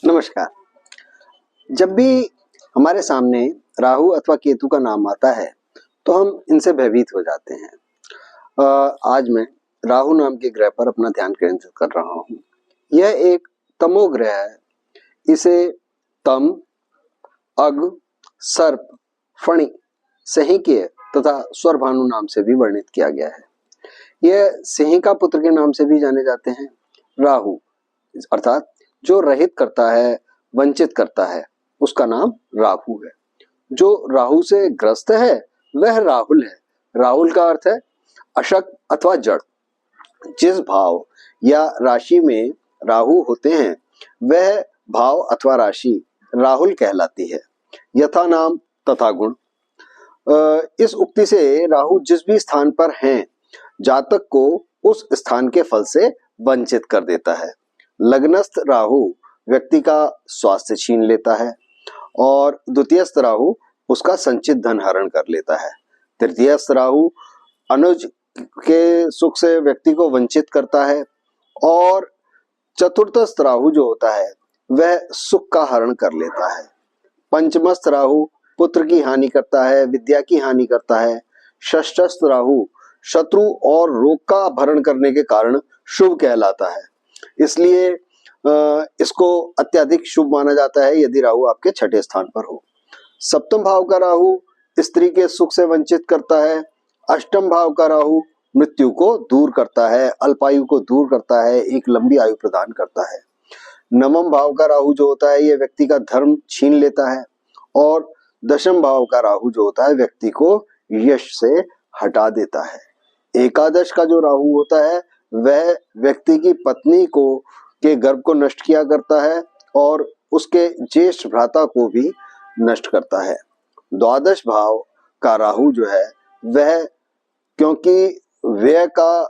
नमस्कार। जब भी हमारे सामने राहु अथवा केतु का नाम आता है तो हम इनसे भयभीत हो जाते हैं। आज मैं राहु नाम के ग्रह पर अपना ध्यान केंद्रित कर रहा हूँ। यह एक तमो ग्रह है। इसे तम, अग, सर्प, फणि, सहिकीय तथा स्वरभानु नाम से भी वर्णित किया गया है। यह सिंह का पुत्र के नाम से भी जाने जाते हैं। राहु अर्थात जो रहित करता है, वंचित करता है, उसका नाम राहु है। जो राहु से ग्रस्त है वह राहुल है। राहुल का अर्थ है अशक्त अथवा जड़। जिस भाव या राशि में राहु होते हैं वह भाव अथवा राशि राहुल कहलाती है। यथा नाम तथा गुण। इस उक्ति से राहु जिस भी स्थान पर हैं, जातक को उस स्थान के फल से वंचित कर देता है। लग्नस्थ राहु व्यक्ति का स्वास्थ्य छीन लेता है और द्वितीयस्थ राहु उसका संचित धन हरण कर लेता है। तृतीयस्थ राहु अनुज के सुख से व्यक्ति को वंचित करता है और चतुर्थस्थ राहु जो होता है वह सुख का हरण कर लेता है। पंचमस्थ राहु पुत्र की हानि करता है, विद्या की हानि करता है। षष्ठस्थ राहु शत्रु और रोग का भरण करने के कारण शुभ कहलाता है। इसलिए इसको अत्यधिक शुभ माना जाता है यदि राहु आपके छठे स्थान पर हो। सप्तम भाव का राहु स्त्री के सुख से वंचित करता है। अष्टम भाव का राहु मृत्यु को दूर करता है, अल्पायु को दूर करता है, एक लंबी आयु प्रदान करता है। नवम भाव का राहु जो होता है यह व्यक्ति का धर्म छीन लेता है और दशम भाव का राहु जो होता है व्यक्ति को यश से हटा देता है। एकादश का जो राहु होता है वह व्यक्ति की पत्नी को के गर्भ को नष्ट किया करता है और उसके ज्येष्ठ भ्राता को भी नष्ट करता है। द्वादश भाव का राहु जो है वह क्योंकि व्यय का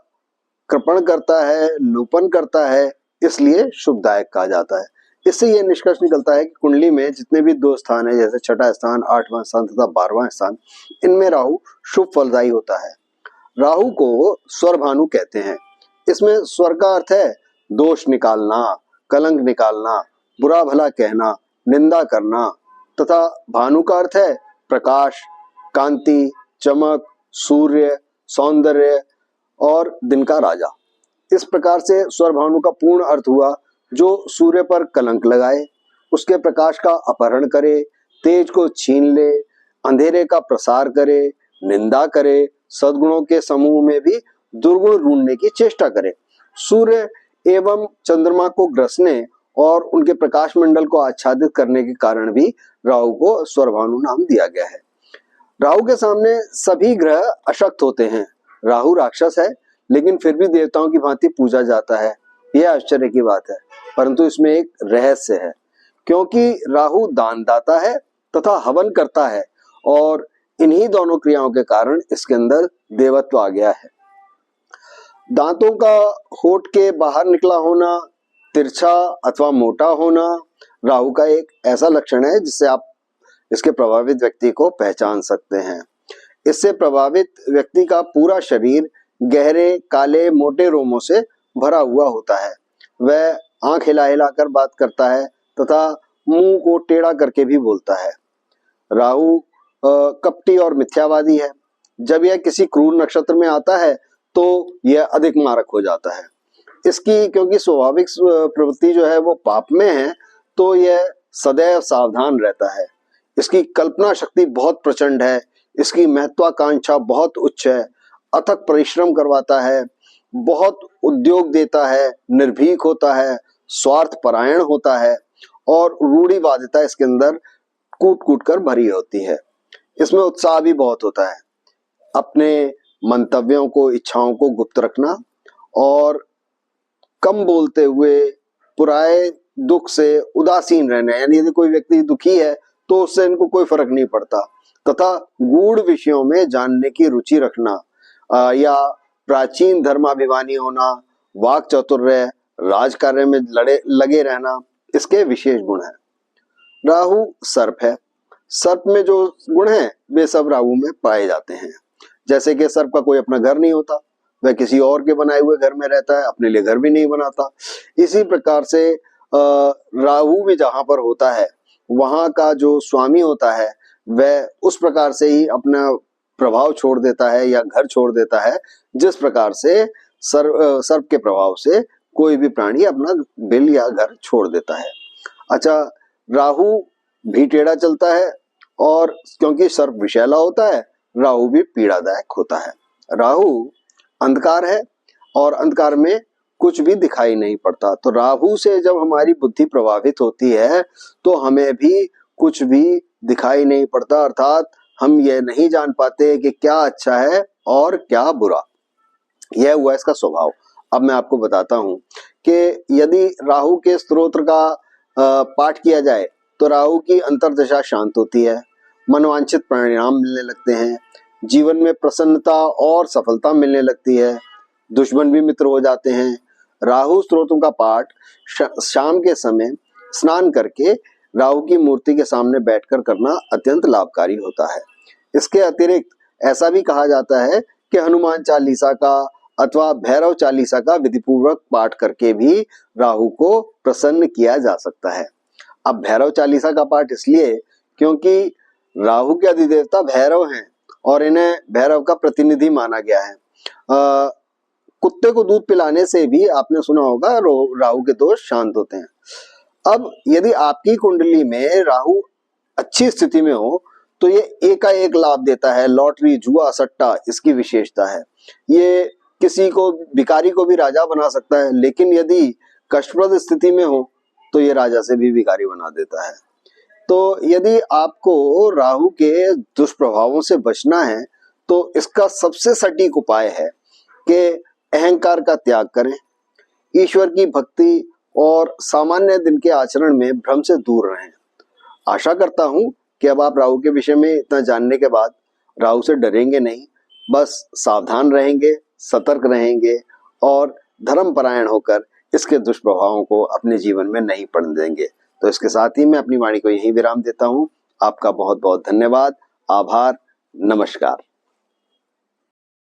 कृपण करता है, लोपन करता है, इसलिए शुभदायक कहा जाता है। इससे यह निष्कर्ष निकलता है कि कुंडली में जितने भी दो स्थान है, जैसे छठा स्थान, आठवां स्थान तथा 12वां स्थान, इनमें राहु शुभ फलदायी होता है। राहु को स्वरभानु कहते हैं। इसमें स्वर का अर्थ है दोष निकालना, कलंक निकालना, बुरा भला कहना, निंदा करना, तथा भानु का अर्थ है प्रकाश, कांति, चमक, सूर्य, सौंदर्य और दिन का राजा। इस प्रकार से स्वरभानु का पूर्ण अर्थ हुआ जो सूर्य पर कलंक लगाए, उसके प्रकाश का अपहरण करे, तेज को छीन ले, अंधेरे का प्रसार करे, निंदा करे, सद्गुणों के समूह में भी दुर्गुण ढूंढने की चेष्टा करे। सूर्य एवं चंद्रमा को ग्रसने और उनके प्रकाश मंडल को आच्छादित करने के कारण भी राहु को स्वरभानु नाम दिया गया है। राहु के सामने सभी ग्रह अशक्त होते हैं। राहु राक्षस है लेकिन फिर भी देवताओं की भांति पूजा जाता है। यह आश्चर्य की बात है, परंतु इसमें एक रहस्य है। क्योंकि राहु दानदाता है तथा हवन करता है और इन्हीं दोनों क्रियाओं के कारण इसके अंदर देवत्व आ गया है। दांतों का होठ के बाहर निकला होना, तिरछा अथवा मोटा होना राहु का एक ऐसा लक्षण है जिससे आप इसके प्रभावित व्यक्ति को पहचान सकते हैं। इससे प्रभावित व्यक्ति का पूरा शरीर गहरे काले मोटे रोमों से भरा हुआ होता है। वह आंख हिला हिलाकर बात करता है तथा मुंह को टेढ़ा करके भी बोलता है। राहु कपटी और मिथ्यावादी है। जब यह किसी क्रूर नक्षत्र में आता है तो यह अधिक मारक हो जाता है। इसकी क्योंकि स्वाभाविक प्रवृत्ति जो है वो पाप में है, तो यह सदैव सावधान रहता है। इसकी कल्पना शक्ति बहुत प्रचंड है, इसकी महत्वाकांक्षा बहुत उच्च है, अथक परिश्रम करवाता है, बहुत उद्योग देता है, निर्भीक होता है, स्वार्थ परायण होता है और रूढ़िवादिता इसके अंदर कूट कूट कर भरी होती है। इसमें उत्साह भी बहुत होता है। अपने मंतव्यों को, इच्छाओं को गुप्त रखना और कम बोलते हुए पुराए दुख से उदासीन रहना, यानी यदि कोई व्यक्ति दुखी है तो उससे इनको कोई फर्क नहीं पड़ता, तथा गूढ़ विषयों में जानने की रुचि रखना या प्राचीन धर्माभिमानी होना, वाक चातुर्य, राजकार्य में लगे रहना इसके विशेष गुण हैं। राहु सर्प है। सर्प में जो गुण हैं वे सब राहु में पाए जाते हैं। जैसे कि सर्प का कोई अपना घर नहीं होता, वह किसी और के बनाए हुए घर में रहता है, अपने लिए घर भी नहीं बनाता। इसी प्रकार से राहु भी जहां पर होता है वहां का जो स्वामी होता है वह उस प्रकार से ही अपना प्रभाव छोड़ देता है या घर छोड़ देता है जिस प्रकार से सर्प के प्रभाव से कोई भी प्राणी अपना बिल या घर छोड़ देता है। अच्छा, राहु भी टेढ़ा चलता है और क्योंकि सर्प विषैला होता है राहु भी पीड़ादायक होता है। राहु अंधकार है और अंधकार में कुछ भी दिखाई नहीं पड़ता, तो राहु से जब हमारी बुद्धि प्रभावित होती है तो हमें भी कुछ भी दिखाई नहीं पड़ता, अर्थात हम यह नहीं जान पाते कि क्या अच्छा है और क्या बुरा। यह हुआ इसका स्वभाव। अब मैं आपको बताता हूं कि यदि राहु के स्तोत्र का पाठ किया जाए तो राहु की अंतर्दशा शांत होती है, मनोवांछित परिणाम मिलने लगते हैं, जीवन में प्रसन्नता और सफलता मिलने लगती है, दुश्मन भी मित्र हो जाते हैं। राहु स्तोत्रों का पाठ शाम के समय स्नान करके राहु की मूर्ति के सामने बैठकर करना अत्यंत लाभकारी होता है। इसके अतिरिक्त ऐसा भी कहा जाता है कि हनुमान चालीसा का अथवा भैरव चालीसा का विधिपूर्वक पाठ करके भी राहु को प्रसन्न किया जा सकता है। अब भैरव चालीसा का पाठ इसलिए क्योंकि राहु के अधिदेवता भैरव हैं और इन्हें भैरव का प्रतिनिधि माना गया है। कुत्ते को दूध पिलाने से भी आपने सुना होगा राहु के दोष शांत होते हैं। अब यदि आपकी कुंडली में राहु अच्छी स्थिति में हो तो ये एकाएक लाभ देता है, लॉटरी, जुआ, सट्टा इसकी विशेषता है। ये किसी को भिखारी को भी राजा बना सकता है, लेकिन यदि कष्टप्रद स्थिति में हो तो ये राजा से भी भिखारी बना देता है। तो यदि आपको राहु के दुष्प्रभावों से बचना है तो इसका सबसे सटीक उपाय है कि अहंकार का त्याग करें, ईश्वर की भक्ति और सामान्य दिन के आचरण में भ्रम से दूर रहें। आशा करता हूं कि अब आप राहु के विषय में इतना जानने के बाद राहु से डरेंगे नहीं, बस सावधान रहेंगे, सतर्क रहेंगे और धर्मपरायण होकर इसके दुष्प्रभावों को अपने जीवन में नहीं पड़ने देंगे। तो इसके साथ ही मैं अपनी वाणी को यहीं विराम देता हूं। आपका बहुत बहुत धन्यवाद, आभार, नमस्कार।